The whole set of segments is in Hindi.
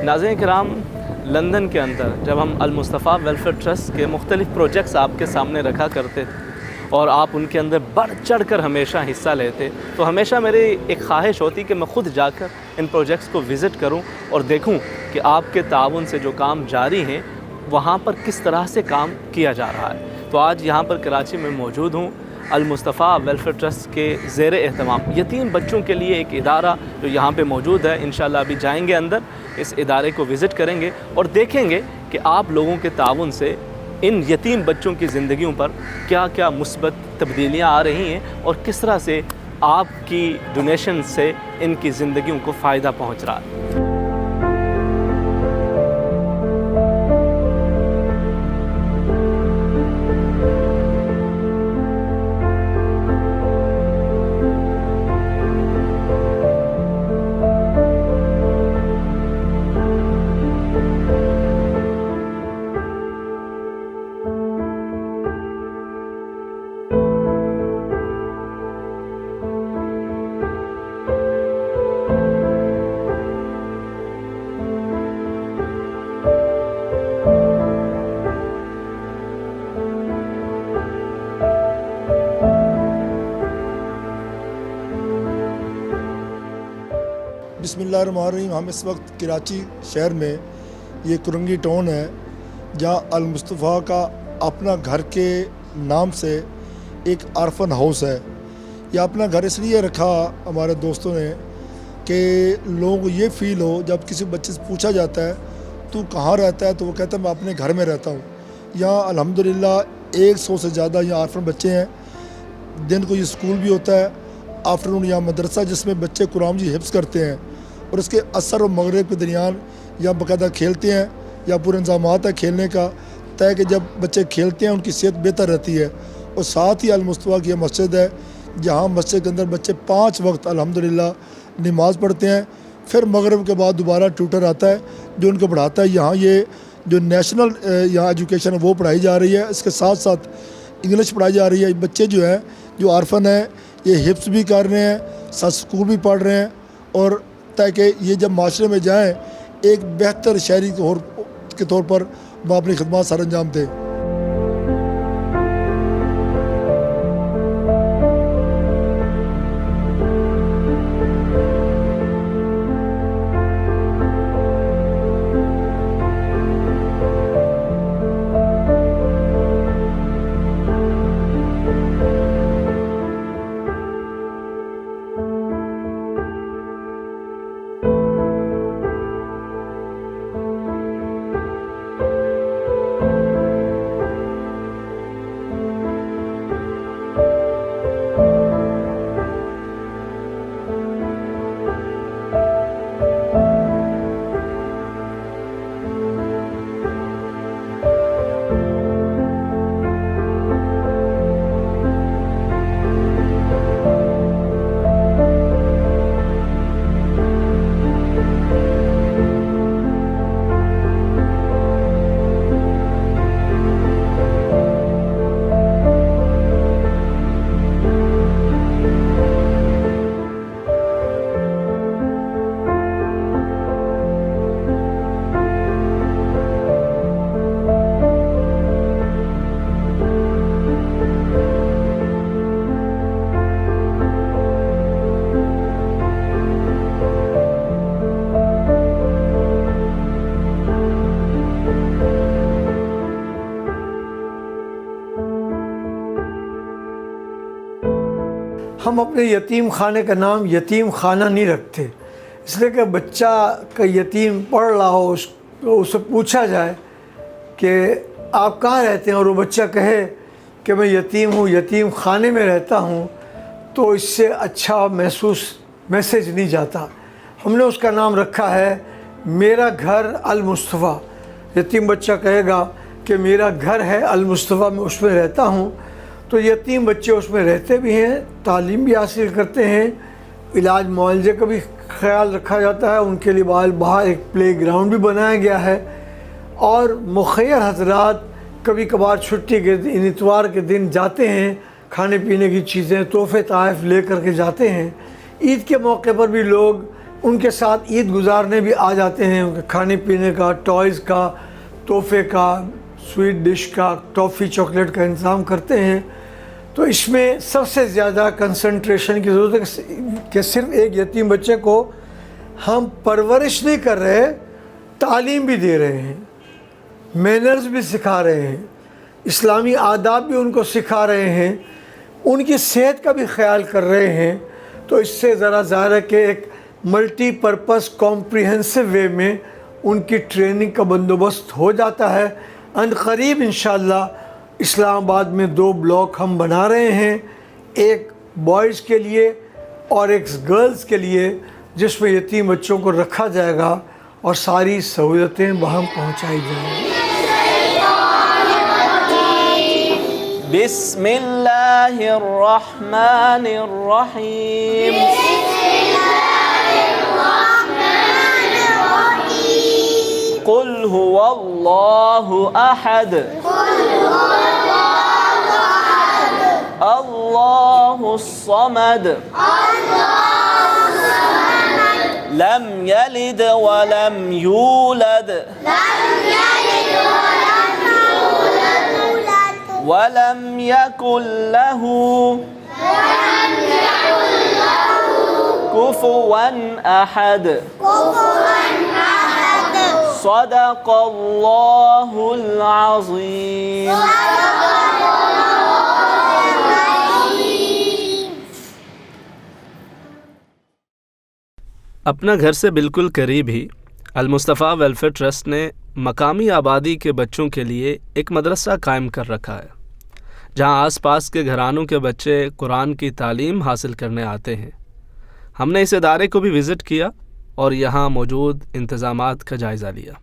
नाज़रीन किराम, लंदन के अंदर जब हम अल मुस्तफ़ा वेलफेयर ट्रस्ट के मुख्तलिफ़ प्रोजेक्ट्स आपके सामने रखा करते थे और आप उनके अंदर बढ़ चढ़ कर हमेशा हिस्सा लेते, तो हमेशा मेरी एक ख्वाहिश होती कि मैं ख़ुद जाकर इन प्रोजेक्ट्स को विज़िट करूं और देखूं कि आपके ताउन से जो काम जारी हैं वहाँ पर किस तरह से काम किया जा रहा है। तो आज यहाँ पर कराची में मौजूद हूँ अल मुस्तफ़ा वेलफेयर ट्रस्ट के ज़ेर एहतमाम यतीम बच्चों के लिए एक इदारा जो यहाँ पे मौजूद है। इंशाल्लाह अभी जाएंगे अंदर, इस इदारे को विज़िट करेंगे और देखेंगे कि आप लोगों के ताउन से इन यतीम बच्चों की ज़िंदगियों पर क्या क्या मुस्बत तब्दीलियाँ आ रही हैं और किस तरह से आपकी डोनेशन से इनकी ज़िंदगियों को फ़ायदा पहुँच रहा है। बिस्मिल्लाहिर्रहमानिर्रहीम। हम इस वक्त कराची शहर में ये कुरंगी टाउन है जहाँ अल मुस्तफ़ा का अपना घर के नाम से एक आरफन हाउस है। यह अपना घर इसलिए रखा हमारे दोस्तों ने कि लोगों को ये फ़ील हो, जब किसी बच्चे से पूछा जाता है तू कहाँ रहता है तो वो कहता है मैं अपने घर में रहता हूँ। यहाँ अल्हम्दुलिल्लाह 100 से ज़्यादा यहाँ आरफन बच्चे हैं। दिन को ये स्कूल भी होता है, आफ्टरनून यहाँ मदरसा जिसमें बच्चे कुरान जी हिफ्ज़ करते हैं और इसके असर और मगरिब के दरमियान या बाकायदा खेलते हैं या पूरे इंतज़ामात है खेलने का, ताकि जब बच्चे खेलते हैं उनकी सेहत बेहतर रहती है। और साथ ही अल मुस्तफ़ा की मस्जिद है जहाँ मस्जिद के अंदर बच्चे 5 वक्त अल्हम्दुलिल्लाह नमाज़ पढ़ते हैं। फिर मगरिब के बाद दोबारा ट्यूटर आता है जो उनको पढ़ाता है। यहाँ ये जो नेशनल यहाँ एजुकेशन है वो पढ़ाई जा रही है, इसके साथ साथ इंग्लिश पढ़ाई जा रही है। बच्चे जो हैं जो आरफन हैं ये हिफ्ज़ भी कर रहे हैं, साथ स्कूल भी पढ़ रहे हैं और ताकि ये जब माशरे में जाएं एक बेहतर शहरी के तौर पर वो अपनी खिदमत सर अंजाम दें। हम अपने यतीम खाने का नाम यतीम खाना नहीं रखते, इसलिए कि बच्चा का यतीम पढ़ रहा हो उससे पूछा जाए कि आप कहाँ रहते हैं और वो बच्चा कहे कि मैं यतीम हूँ, यतीम खाने में रहता हूँ, तो इससे अच्छा मैसेज नहीं जाता। हमने उसका नाम रखा है मेरा घर अल मुस्तफ़ा। यतीम बच्चा कहेगा कि मेरा घर है अल मुस्तफ़ा, मैं उसमें रहता हूँ, तो यतीम बच्चे उसमें रहते भी हैं, तालीम भी हासिल करते हैं, इलाज मुआवजे का भी ख्याल रखा जाता है। उनके लिए बाहर एक प्ले ग्राउंड भी बनाया गया है और मुखैर हजरात कभी कभार छुट्टी के दिन, इतवार के दिन जाते हैं, खाने पीने की चीज़ें, तोहफ़े तोहफ़े ले कर के जाते हैं। ईद के मौके पर भी लोग उनके साथ ईद गुजारने भी आ जाते हैं। उनके खाने पीने का, टॉयज़ का, तोहफे का, स्वीट डिश का, टॉफ़ी चॉकलेट का इंतज़ाम करते हैं। तो इसमें सबसे ज़्यादा कंसंट्रेशन की ज़रूरत है कि सिर्फ एक यतीम बच्चे को हम परवरिश नहीं कर रहे, तालीम भी दे रहे हैं, मैनर्स भी सिखा रहे हैं, इस्लामी आदाब भी उनको सिखा रहे हैं, उनकी सेहत का भी ख्याल कर रहे हैं। तो इससे ज़रा ज़ाहिर है कि एक मल्टीपर्पज़ कॉम्प्रिहेंसिव वे में उनकी ट्रेनिंग का बंदोबस्त हो जाता है। अनक़रीब इंशाअल्लाह इस्लामाबाद में 2 ब्लॉक हम बना रहे हैं, एक बॉयज़ के लिए और एक गर्ल्स के लिए, जिसमें यतीम बच्चों को रखा जाएगा और सारी सहूलतें वहाँ पहुँचाई जाएंगी। बिस्मिल्लाहिर्रहमानिर्रहीम। कुल हुवल्लाहु अहद अल्लाहुस समद लम यलिद वलम यूलद वलम यकुल लहू कुफुवन अहद। सदक़ल्लाहुल अज़ीम। अपना घर से बिल्कुल करीब ही अल मुस्तफ़ा वेलफेयर ट्रस्ट ने मकामी आबादी के बच्चों के लिए एक मदरसा कायम कर रखा है, जहां आसपास के घरानों के बच्चे कुरान की तालीम हासिल करने आते हैं। हमने इस इदारे को भी विज़िट किया और यहाँ मौजूद इंतज़ामात का जायज़ा लिया।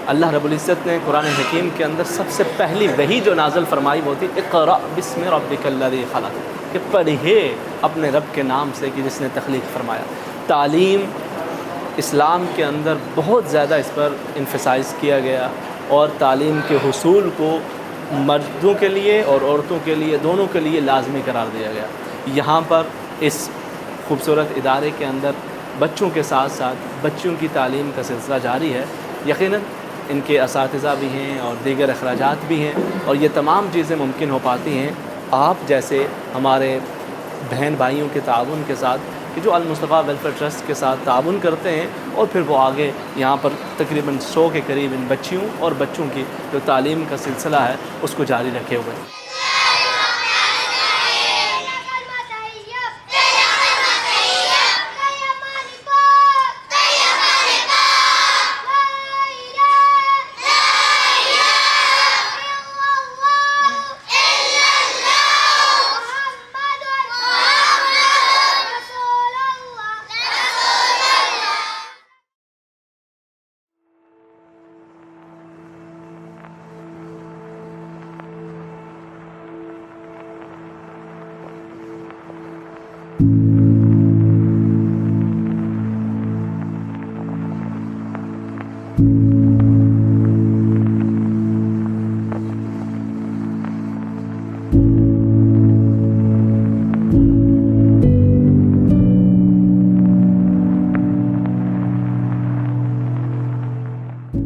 अल्लाह रब्बुल इज़्ज़त ने कुरान हकीम के अंदर सबसे पहली वही जो नाज़िल फरमाई वो थी इक़रा बिस्मि रब्बिकल्लज़ी ख़लक़, कि पढ़िए अपने रब के नाम से कि जिसने तख्लीक़ फरमाया। तालीम इस्लाम के अंदर बहुत ज़्यादा इस पर इन्फसाइज़ किया गया और तालीम के हुसूल को मर्दों के लिए और औरतों के लिए, दोनों के लिए लाजमी करार दिया गया। यहाँ पर इस खूबसूरत इदारे के अंदर बच्चों के साथ साथ बच्चियों की तालीम का सिलसिला जारी है। यकीनन इनके असातिज़ा भी हैं और दीगर अखराजात भी हैं और ये तमाम चीज़ें मुमकिन हो पाती हैं आप जैसे हमारे बहन भाइयों के ताउन के साथ, कि जो अल मुस्तफ़ा वेलफेयर ट्रस्ट के साथ ताउन करते हैं और फिर वो आगे यहाँ पर तकरीबन 100 के करीब इन बच्चियों और बच्चों की जो तालीम का सिलसिला है उसको जारी रखे हुए हैं।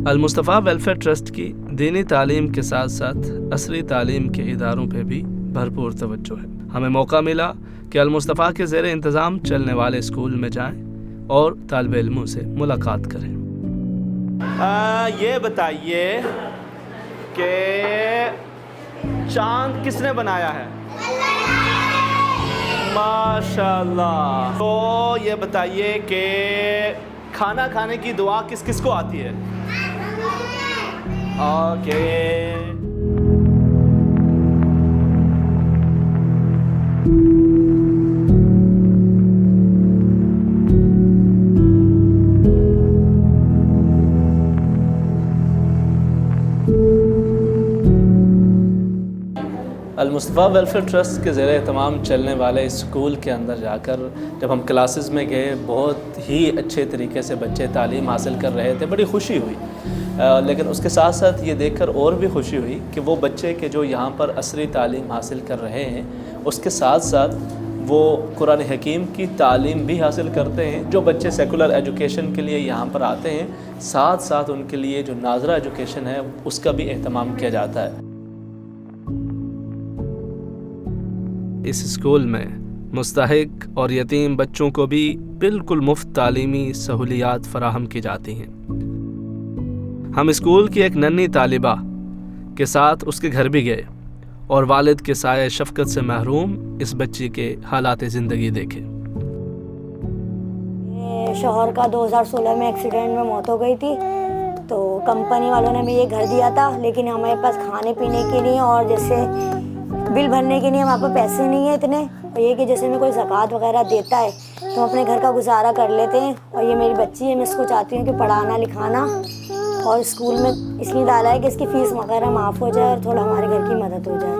अल मुस्तफ़ा वेलफेयर ट्रस्ट की दीनी तालीम के साथ साथ असरी तालीम के इदारों पे भी भरपूर तवज्जो है। हमें मौका मिला कि अल मुस्तफ़ा के ज़ेरे इंतज़ाम चलने वाले स्कूल में जाएं और तालिब इल्मों से मुलाकात करें। ये बताइए कि चांद किसने बनाया है? माशाल्लाह। तो ये बताइए कि खाना खाने की दुआ किस किस को आती है? ओके। अल मुस्तफ़ा वेलफेयर ट्रस्ट के ज़रिए तमाम चलने वाले स्कूल के अंदर जाकर जब हम क्लासेस में गए, बहुत ही अच्छे तरीके से बच्चे तालीम हासिल कर रहे थे, बड़ी खुशी हुई। लेकिन उसके साथ साथ ये देखकर और भी खुशी हुई कि वो बच्चे के जो यहाँ पर असरी तालीम हासिल कर रहे हैं, उसके साथ साथ वो कुरान हकीम की तालीम भी हासिल करते हैं। जो बच्चे सेकुलर एजुकेशन के लिए यहाँ पर आते हैं, साथ साथ उनके लिए जो नाज़रा एजुकेशन है उसका भी एहतमाम किया जाता है। इस स्कूल में मुस्तहिक और यतीम बच्चों को भी बिल्कुल मुफ्त तालीमी सहूलियात फराहम की जाती हैं। हम स्कूल की एक नन्ही तालिबा के साथ उसके घर भी गए और वालिद के साए शफ़क़त से महरूम इस बच्ची के हालात ज़िंदगी देखे। शौहर का 2016 में एक्सीडेंट में मौत हो गई थी, तो कंपनी वालों ने हमें ये घर दिया था, लेकिन हमारे पास खाने पीने के लिए और जैसे बिल भरने के लिए हमारे पास पैसे नहीं है इतने। और ये कि जैसे में कोई ज़कात वगैरह देता है तो हम अपने घर का गुजारा कर लेते हैं। और ये मेरी बच्ची है, मैं इसको चाहती हूँ कि पढ़ाना लिखाना और स्कूल में इसलिए डाला है कि इसकी फ़ीस वगैरह माफ़ हो जाए और थोड़ा हमारे घर की मदद हो जाए।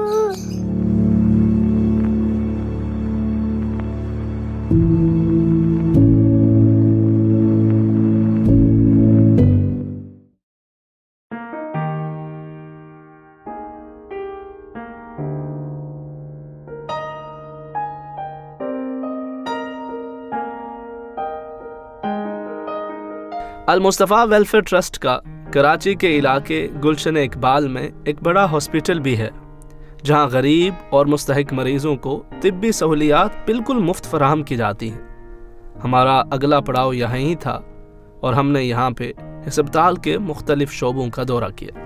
अल मुस्तफ़ा वेलफेयर ट्रस्ट का कराची के इलाके गुलशन इकबाल में एक बड़ा हॉस्पिटल भी है, जहां गरीब और मुस्तहिक मरीज़ों को तिब्बी सहूलियात बिल्कुल मुफ्त फराहम की जाती हैं। हमारा अगला पड़ाव यहाँ ही था और हमने यहाँ पे अस्पताल के मुख्तलिफ शोबों का दौरा किया।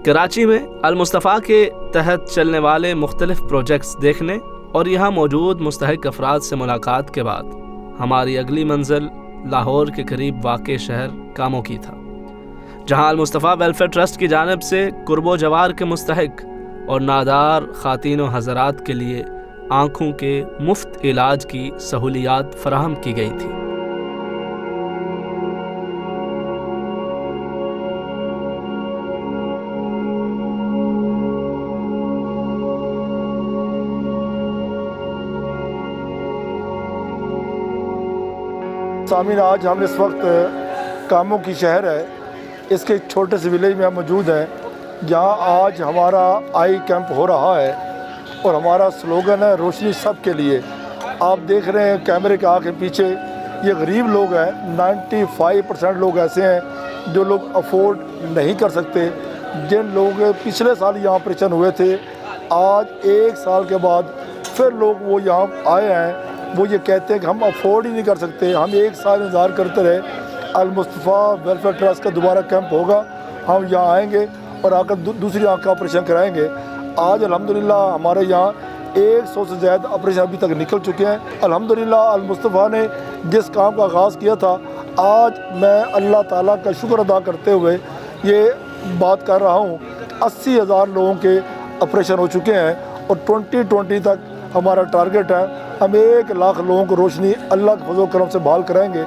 कराची में अल मुस्तफ़ा के तहत चलने वाले मुख्तलिफ प्रोजेक्ट्स देखने और यहाँ मौजूद मुस्तहिक अफराद से मुलाकात के बाद हमारी अगली मंजिल लाहौर के करीब वाक़े शहर कामों की था, जहाँ अल मुस्तफ़ा वेलफेयर ट्रस्ट की जानिब से कुर्बो जवार के मुस्तहिक और नादार ख़ातीन व हज़रात के लिए आँखों के मुफ्त इलाज की सहूलियात फराहम की गई थी। सामीन, आज हम इस वक्त कामों की शहर है, इसके एक छोटे से विलेज में हम मौजूद हैं, जहां आज हमारा आई कैंप हो रहा है और हमारा स्लोगन है रोशनी सब के लिए। आप देख रहे हैं कैमरे के आगे पीछे ये गरीब लोग हैं, 95% लोग ऐसे हैं जो लोग अफोर्ड नहीं कर सकते, जिन लोग पिछले साल यहाँ ऑपरेशन हुए थे, आज 1 साल के बाद फिर लोग वो यहाँ आए हैं, वो ये कहते हैं कि हम अफोर्ड ही नहीं कर सकते। हम 1 साल इंतज़ार करते रहे, अल मुस्तफ़ा वेलफेयर ट्रस्ट का दोबारा कैंप होगा, हम यहाँ आएंगे और आकर दूसरी आँख का ऑपरेशन कराएंगे। आज अल्हम्दुलिल्लाह हमारे यहाँ 100 से ज़्यादा ऑपरेशन अभी तक निकल चुके हैं। अल्हम्दुलिल्लाह अल मुस्तफ़ा ने जिस काम का आगाज़ किया था, आज मैं अल्लाह ताला का शुक्र अदा करते हुए ये बात कर रहा हूँ, 80,000 लोगों के ऑपरेशन हो चुके हैं और 2020 तक हमारा टारगेट है, हम 1 लाख लोगों को रोशनी अल्लाह के फज़ल करम से बहाल कराएंगे।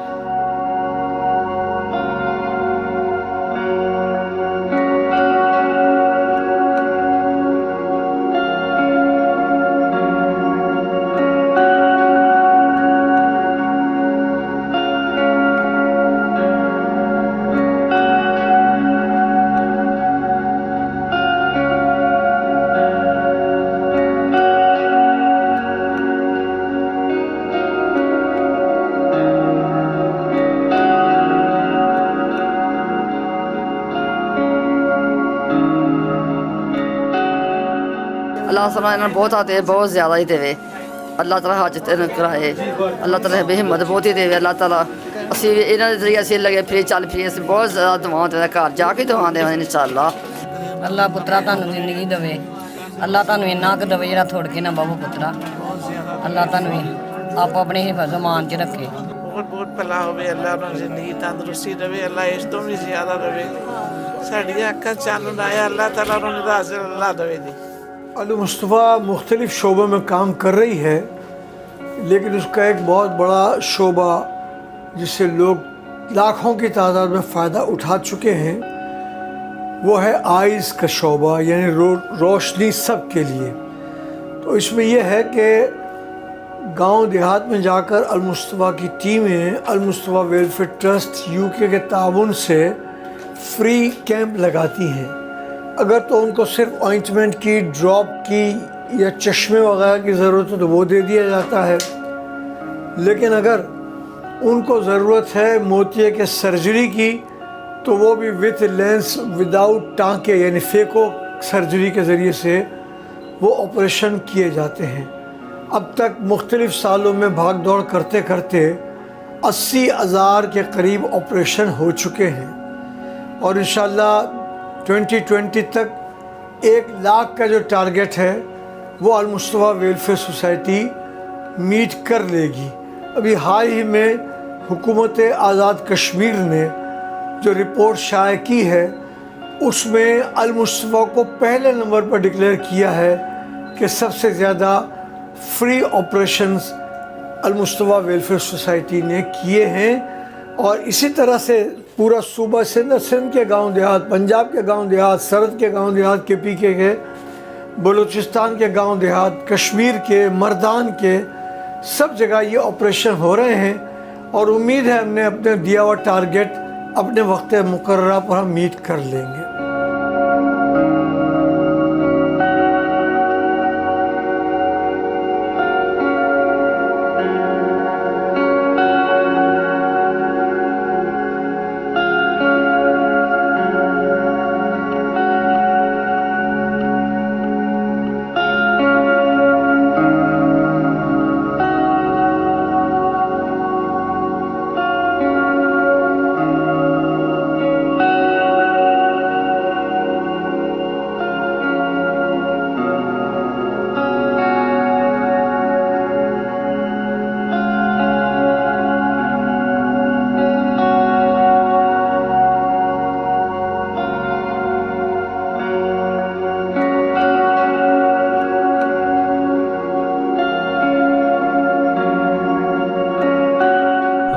अल्लाह ताला इन्हें बहुत आते बहुत ज़्यादा ही देवे, अल्लाह ताला हाजत कराए, अल्लाह ताला बेहिम्मत बहुत ही देवे, अल्लाह ताला असी इन्हों के जरिए असी लगे फिर चल फिर अस बहुत ज़्यादा दुआओं तेरे घर जाके दुआ देव इंशाअल्लाह। अल्लाह पुत्रा तुहानू जिंदगी देवे, अल्लाह तुहानू इन्ना क देवे जेड़ा थोड़ के ना बहु पुत्रा, ਅੱਲਾਹ ਤੁਹਾਨੂੰ ਆਪ ਆਪਣੇ ਹਿਫਜ਼ ਅਮਾਨ 'ਚ ਰੱਖੇ। ਬਹੁਤ ਬਹੁਤ ਭਲਾ ਹੋਵੇ, ਅੱਲਾ ਉਹਨਾਂ ਦੀ ਜ਼ਿੰਦਗੀ ਤੰਦਰੁਸਤੀ ਦੇਵੇ, ਅੱਲਾ ਇਸ ਤੋਂ ਵੀ ਜ਼ਿਆਦਾ ਦੇਵੇ। ਸਾਡੀਆਂ ਅੱਖਾਂ ਚਾਨਣ ਆਇਆ, ਅੱਲਾਹ ਤਾਲਾ ਉਹਨਾਂ ਨੂੰ ਹਾਜ਼ਰ ਅੱਲਾ ਦੇਵੇ जी। अल मुस्तफ़ा मुख्तलिफ़ शोबों में काम कर रही है, लेकिन उसका एक बहुत बड़ा शोबा जिससे लोग लाखों की तादाद में फ़ायदा उठा चुके हैं वो है आइज़ का शोबा, यानी रोशनी सब के लिए। तो इसमें यह है कि गांव देहात में जाकर अल मुस्तफ़ा की टीमें अल मुस्तफ़ा वेलफेयर ट्रस्ट यूके के ताउन से फ्री कैंप लगाती हैं। अगर तो उनको सिर्फ ऑइंटमेंट की, ड्रॉप की या चश्मे वगैरह की ज़रूरत है तो वो दे दिया जाता है, लेकिन अगर उनको ज़रूरत है मोतिये के सर्जरी की तो वो भी विथ लेंस, विदाउट टाँके यानी फेको सर्जरी के ज़रिए से वो ऑपरेशन किए जाते हैं। अब तक मुख्तलिफ़ सालों में भाग दौड़ करते करते 80,000 के करीब ऑपरेशन हो चुके हैं और इंशाल्लाह 2020 तक 1 लाख का जो टारगेट है वो अल मुस्तफ़ा वेलफेयर सोसाइटी मीट कर लेगी। अभी हाल ही में हुकूमत आज़ाद कश्मीर ने जो रिपोर्ट शाये की है उसमें अल मुस्तफ़ा को पहले नंबर पर डिक्लेयर किया है कि सबसे ज़्यादा फ्री ऑपरेशंस अल मुस्तफ़ा वेलफेयर सोसाइटी ने किए हैं। और इसी तरह से पूरा सूबा सिंध के गांव देहात, पंजाब के गांव देहात, सरहद के गांव देहात, KPK के, बलूचिस्तान के गांव देहात, कश्मीर के, मर्दान के, सब जगह ये ऑपरेशन हो रहे हैं और उम्मीद है हमने अपने दिया हुआ टारगेट अपने वक्त मुकर्ररा पर हम मीट कर लेंगे।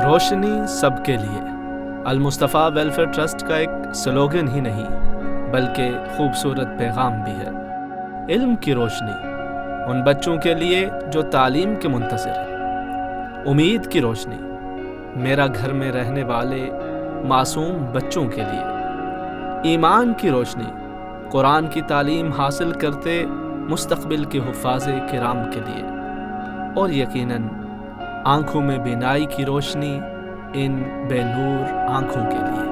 रोशनी सबके लिए अल मुस्तफ़ा वेलफेयर ट्रस्ट का एक स्लोगन ही नहीं बल्कि खूबसूरत पैगाम भी है। इल्म की रोशनी उन बच्चों के लिए जो तालीम के मुंतज़िर हैं। उम्मीद की रोशनी मेरा घर में रहने वाले मासूम बच्चों के लिए। ईमान की रोशनी कुरान की तालीम हासिल करते मुस्तक़बिल के हुफ़ाज़े किराम के लिए। और यकीनन आँखों में बीनाई की रोशनी इन बेनूर आँखों के लिए।